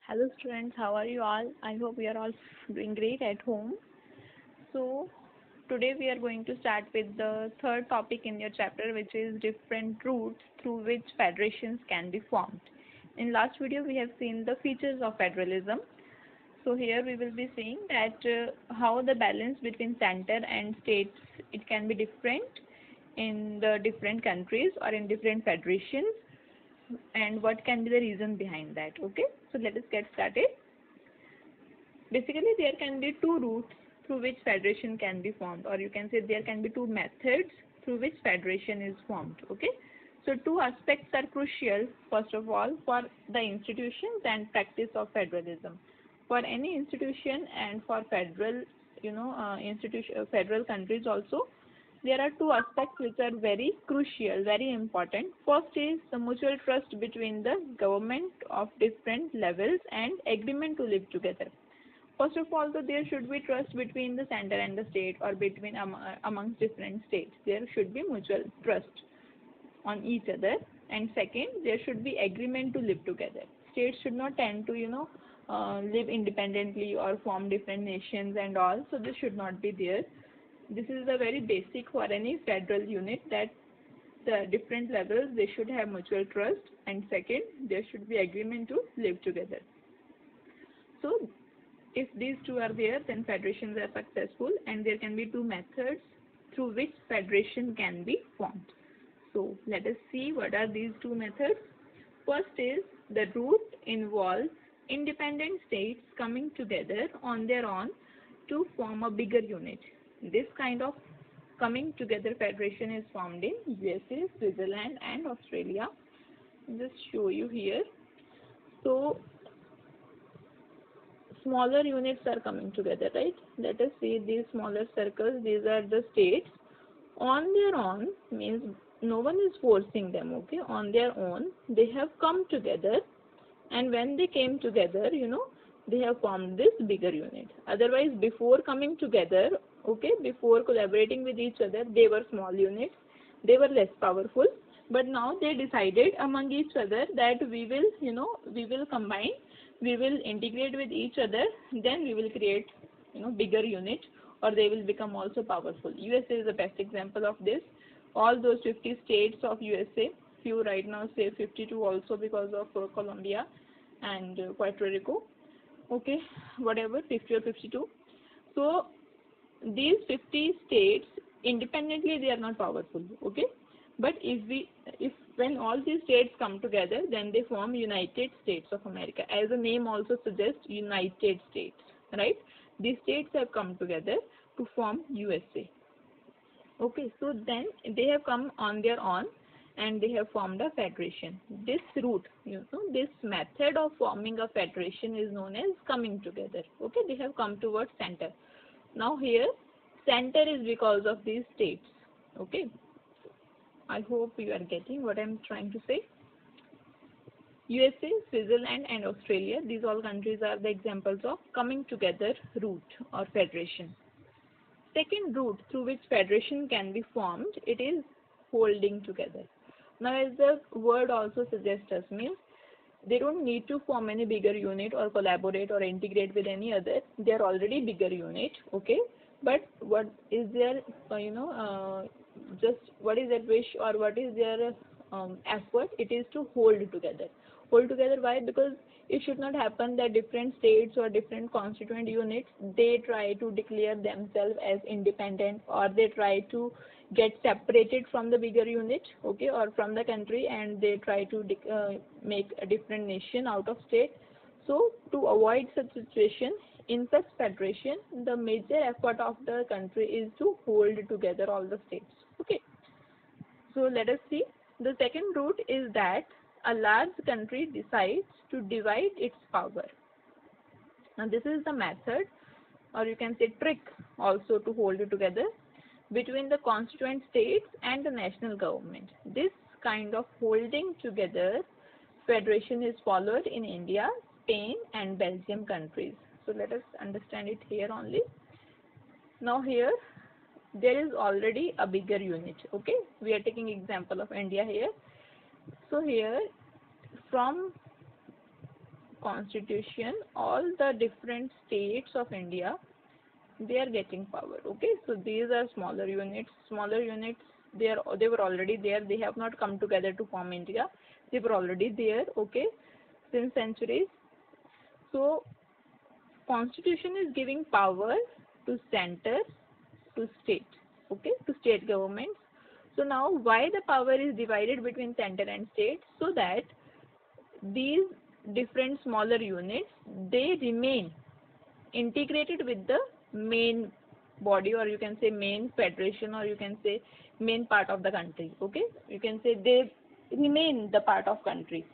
Hello students, how are you all? I hope we are all doing great at home. So today we are going to start with the third topic in your chapter, which is different routes through which federations can be formed. In last video we have seen the features of federalism. So here we will be seeing that how the balance between center and states it can be different in the different countries or in different federations, and what can be the reason behind that. Okay, so let us get started. Basically there can be two routes through which federation can be formed, or you can say there can be two methods through which federation is formed. Okay, so two aspects are crucial, first of all, for the institutions and practice of federalism. For any institution and for federal federal countries also, there are two aspects which are very crucial, very important. First is the mutual trust between the government of different levels and agreement to live together. First of all, so there should be trust between the center and the state, or between amongst different states. There should be mutual trust on each other. And second, there should be agreement to live together. States should not tend to live independently or form different nations and all. So this should not be there. This is the very basic for any federal unit, that the different levels they should have mutual trust, and second, there should be agreement to live together. So if these two are there, then federations are successful, and there can be two methods through which federation can be formed. So let us see what are these two methods. First is the route involves independent states coming together on their own to form a bigger unit. This kind of coming together federation is formed in USA, Switzerland and Australia. I'll just show you here. So smaller units are coming together, right? Let us see these smaller circles. These are the states. On their own means no one is forcing them, okay? On their own, they have come together, and when they came together, they have formed this bigger unit. Otherwise, before coming together, okay, before collaborating with each other, they were small units, they were less powerful, but now they decided among each other that we will combine, we will integrate with each other, then we will create bigger unit, or they will become also powerful. USA is the best example of this. All those 50 states of USA, few right now say 52 also because of Colombia and Puerto Rico, okay, whatever, 50 or 52. So these 50 states independently they are not powerful, okay, but if when all these states come together, then they form United States of America. As the name also suggests, United States, right? These states have come together to form USA. Okay, so then they have come on their own and they have formed a federation. This route, this method of forming a federation is known as coming together. Okay, they have come towards center. Now here, center is because of these states. Okay, I hope you are getting what I am trying to say. USA, Switzerland and Australia, these all countries are the examples of coming together route or federation. Second route through which federation can be formed, it is holding together. Now as the word also suggests us, means they don't need to form any bigger unit or collaborate or integrate with any other. They are already bigger unit, okay, but what is their just what is their wish or what is their effort? It is to hold together. Hold together, why? Because it should not happen that different states or different constituent units they try to declare themselves as independent, or they try to get separated from the bigger unit, okay, or from the country, and they try to make a different nation out of state. So to avoid such situation, in such federation, the major effort of the country is to hold together all the states. Okay, so let us see. The second route is that a large country decides to divide its power. Now this is the method, or you can say trick also, to hold it together between the constituent states and the national government. This kind of holding together federation is followed in India, Spain and Belgium countries. So let us understand it here only. Now here there is already a bigger unit, okay, we are taking example of India here. So here from constitution, all the different states of India, they are getting power. Okay, so these are smaller units. Smaller units, they were already there. They have not come together to form India. They were already there. Okay, since centuries. So constitution is giving power to center, to state. Okay, to state governments. So now why the power is divided between center and state? So that these different smaller units, they remain integrated with the main body, or you can say main federation, or you can say main part of the country. Okay, you can say they remain the part of country.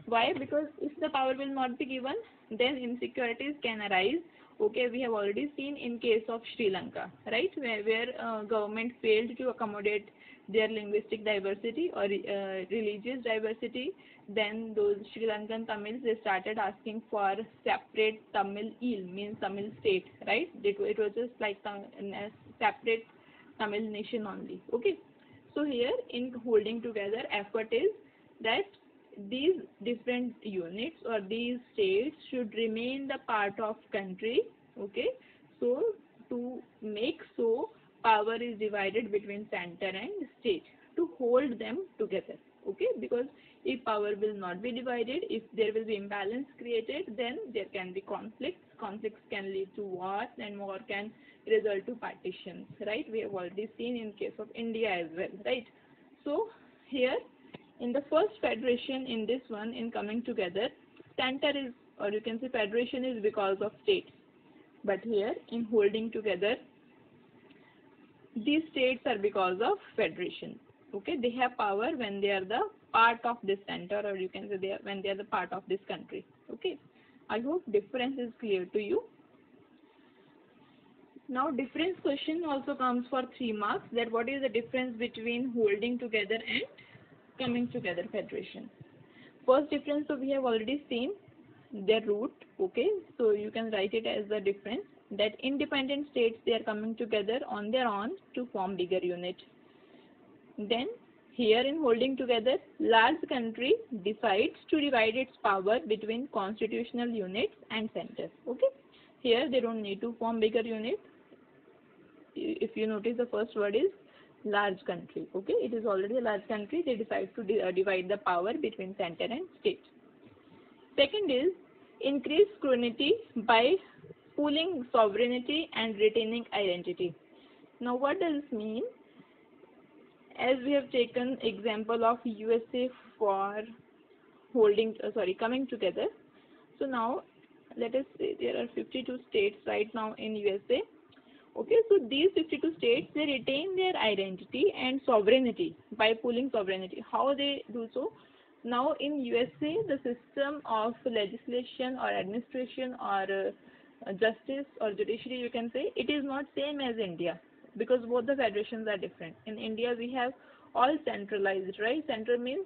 Why? Because if the power will not be given, then insecurities can arise. Okay, we have already seen in case of Sri Lanka, right, where government failed to accommodate their linguistic diversity or religious diversity. Then those Sri Lankan Tamils, they started asking for separate Tamil il, means Tamil state, right? It was just like a separate Tamil nation only. Okay, so here in holding together, effort is that these different units or these states should remain the part of country. Okay, so to make so, power is divided between center and state to hold them together. Okay, because if power will not be divided, if there will be imbalance created, then there can be conflicts can lead to wars, and war can result to partitions, right? We have already seen in case of India as well, right? So here in the first federation, in this one, in coming together, center is, or you can say federation is because of states. But here in holding together, these states are because of federation. Okay, they have power when they are the part of this center, or you can say when they are the part of this country. Okay, I hope difference is clear to you. Now difference question also comes for 3 marks, that what is the difference between holding together and coming together federation. First difference, so we have already seen their root. Okay, so you can write it as the difference, that independent states, they are coming together on their own to form bigger unit. Then here in holding together, large country decides to divide its power between constitutional units and center. Okay, here they don't need to form bigger unit. If you notice, the first word is large country. Okay, it is already a large country. They decide to divide the power between center and state. Second is increase scrutiny by pooling sovereignty and retaining identity. Now what does this mean? As we have taken example of USA for holding, coming together. So now let us say there are 52 states right now in USA. Okay, so these 52 states, they retain their identity and sovereignty by pooling sovereignty. How they do so? Now in USA, the system of legislation or administration or justice or judiciary, you can say, it is not same as India, because both the federations are different. In India, we have all centralized, right? Central means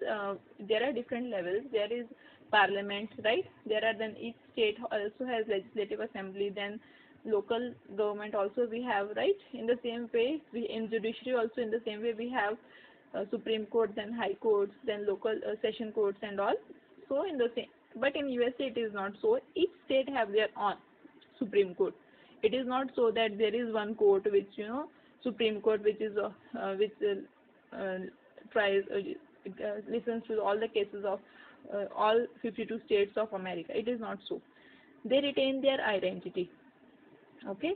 there are different levels. There is parliament, right? There are, then each state also has legislative assembly, then local government also we have, right? In the same way, we in judiciary also in the same way we have Supreme Court, then High Courts, then local session courts and all. So in the same, but in USA it is not so. Each state have their own Supreme Court. It is not so that there is one court which, Supreme Court, which is tries listens to all the cases of all 52 states of America. It is not so. They retain their identity. Okay,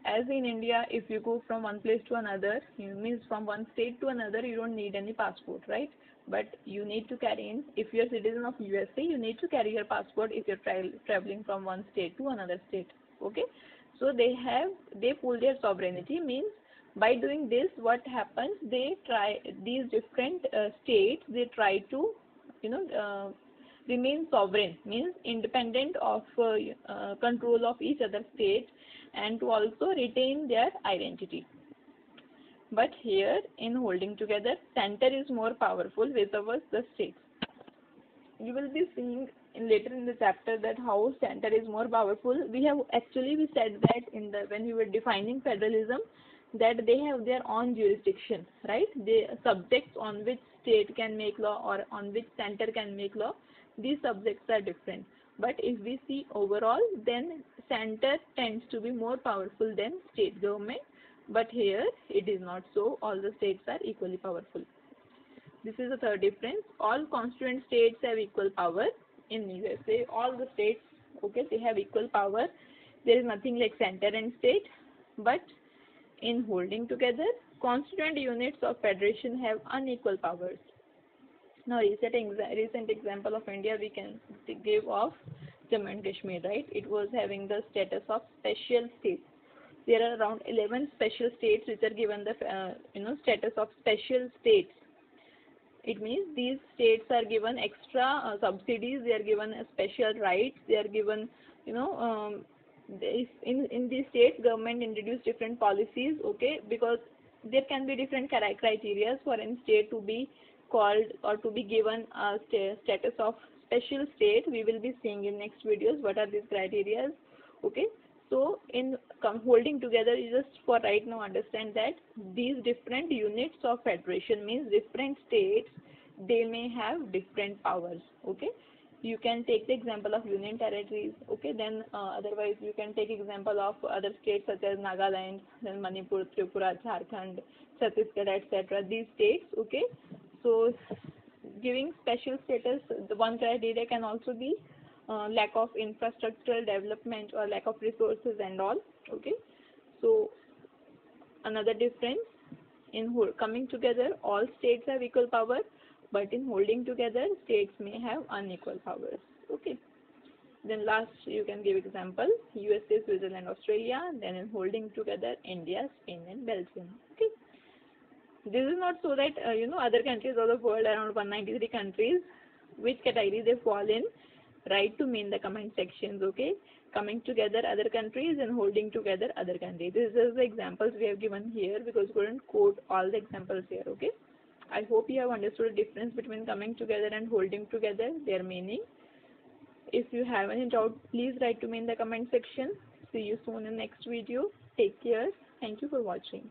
as in India, if you go from one place to another, means from one state to another, you don't need any passport, right? But you need to carry in, if you're a citizen of USA, you need to carry your passport if you're traveling from one state to another state. Okay, so they pool their sovereignty, means by doing this, what happens, these different states, they try to remain sovereign, means independent of control of each other state, and to also retain their identity. But here in holding together, center is more powerful vis-a-vis the states. You will be seeing later in the chapter that how center is more powerful. We said that when we were defining federalism, that they have their own jurisdiction, right? The subjects on which state can make law or on which center can make law, these subjects are different. But if we see overall, then center tends to be more powerful than state government. But here it is not so. All the states are equally powerful. This is the third difference. All constituent states have equal power. In USA, all the states, okay, they have equal power. There is nothing like center and state. But in holding together, constituent units of federation have unequal powers. Now, recent example of India we can give of Jammu and Kashmir, right? It was having the status of special state. There are around 11 special states which are given the status of special states. It means these states are given extra subsidies. They are given special rights. They are given, if in these states government introduce different policies, okay, because there can be different criteria for any state to be called or to be given a status of special state. We will be seeing in next videos what are these criteria, okay. So in holding together, you just for right now understand that these different units of federation means different states, they may have different powers, okay. You can take the example of union territories, okay, then otherwise you can take example of other states such as Nagaland, then Manipur, Tripura, Jharkhand, Chhattisgarh, etc. These states, okay. So giving special status, the one criteria can also be lack of infrastructural development or lack of resources and all, okay. So another difference, in coming together all states have equal power, but in holding together states may have unequal powers, okay. Then last you can give example USA, Switzerland, Australia. Then in holding together India, Spain and Belgium, okay. This is not so that other countries of the world, around 193 countries, which category they fall in. Write to me in the comment sections, okay. Coming together other countries and holding together other countries. This is the examples we have given here because we couldn't quote all the examples here, okay. I hope you have understood the difference between coming together and holding together, their meaning. If you have any doubt, please write to me in the comment section. See you soon in next video. Take care. Thank you for watching.